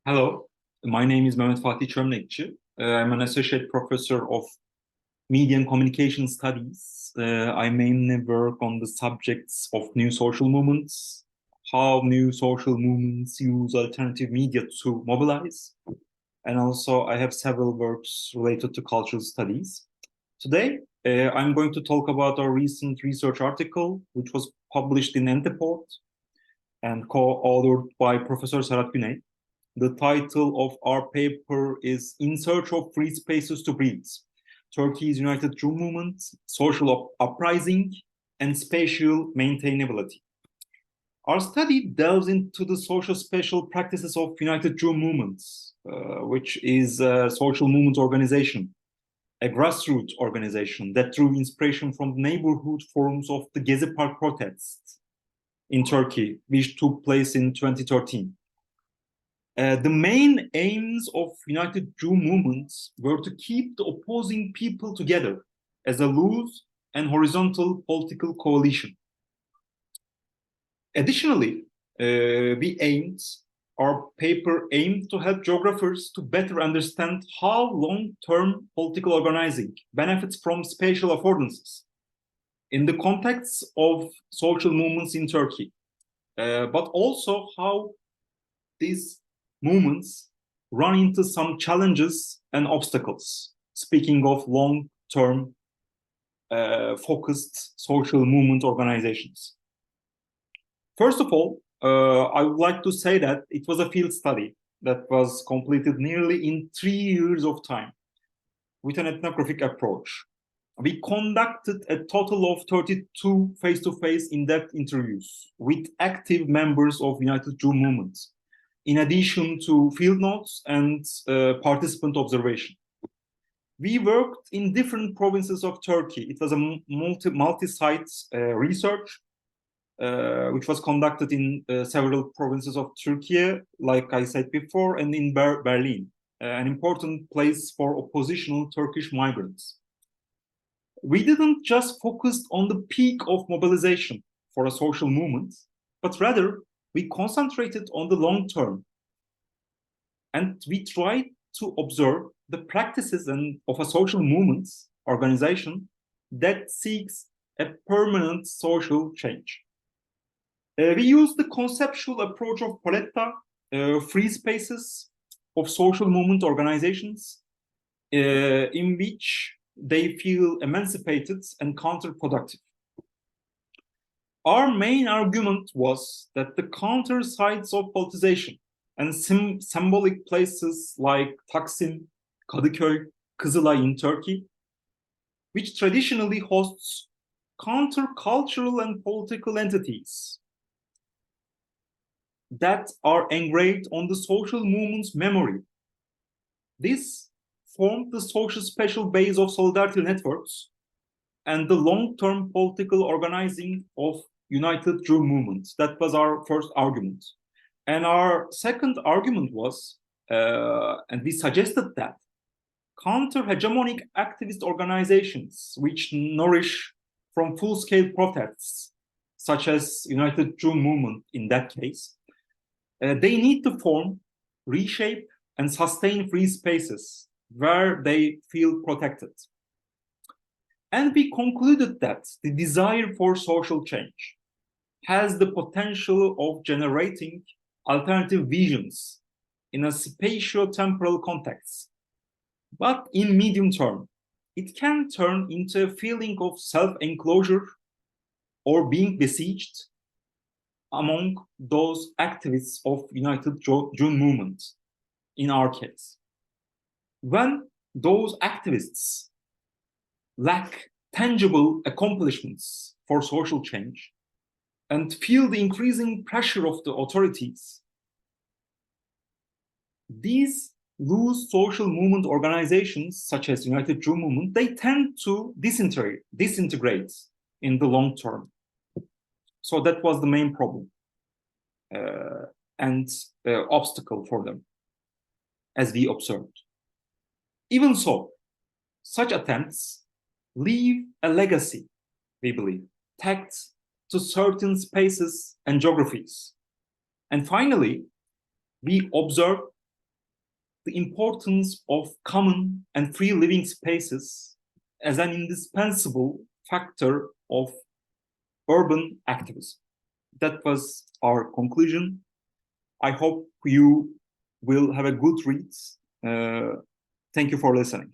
Hello, my name is Mehmet Fatih Çömlekçi. I'm an associate professor of Media and Communication Studies. I mainly work on the subjects of new social movements, how new social movements use alternative media to mobilize, and also I have several works related to cultural studies. Today, I'm going to talk about our recent research article, which was published in Antipode and co-authored by Professor Serhat Güney. The title of our paper is In Search of Free Spaces to Breathe, Turkey's United Jew Movement, Social Uprising, and Spatial Maintainability. Our study delves into the social spatial practices of United Jew Movement, which is a social movement organization, a grassroots organization that drew inspiration from neighborhood forums of the Gezi Park protests in Turkey, which took place in 2013. The main aims of United Jew movements were to keep the opposing people together as a loose and horizontal political coalition. Additionally, our paper aimed to help geographers to better understand how long-term political organizing benefits from spatial affordances in the context of social movements in Turkey, but also how these movements run into some challenges and obstacles, speaking of long-term focused social movement organizations. First of all, I would like to say that it was a field study that was completed nearly in 3 years of time with an ethnographic approach. We conducted a total of 32 face-to-face in-depth interviews with active members of United Jew Movement, in addition to field notes and participant observation. We worked in different provinces of Turkey. It was a multi-site research, which was conducted in several provinces of Turkey, like I said before, and in Berlin, an important place for oppositional Turkish migrants. We didn't just focus on the peak of mobilization for a social movement, but rather we concentrated on the long term, and we tried to observe the practices of a social movement organization that seeks a permanent social change. We used the conceptual approach of Poletta, free spaces of social movement organizations in which they feel emancipated and counterproductive. Our main argument was that the counter sides of politicization and symbolic places like Taksim, Kadıköy, Kızılay in Turkey, which traditionally hosts countercultural and political entities that are engraved on the social movement's memory. This formed the social spatial base of solidarity networks and the long-term political organizing of United Jew Movement. That was our first argument. And our second argument was, and we suggested that counter-hegemonic activist organizations which nourish from full-scale protests, such as United Jew Movement in that case, they need to form, reshape, and sustain free spaces where they feel protected. And we concluded that the desire for social change has the potential of generating alternative visions in a spatio-temporal context. But in medium term, it can turn into a feeling of self-enclosure or being besieged among those activists of United Jew Movement, in our case. When those activists lack tangible accomplishments for social change and feel the increasing pressure of the authorities, these loose social movement organizations, such as United Jew Movement, they tend to disintegrate in the long term. So that was the main problem and obstacle for them, as we observed. Even so, such attempts leave a legacy, we believe, tagged to certain spaces and geographies. And finally, we observe the importance of common and free living spaces as an indispensable factor of urban activism. That was our conclusion. I hope you will have a good read. Thank you for listening.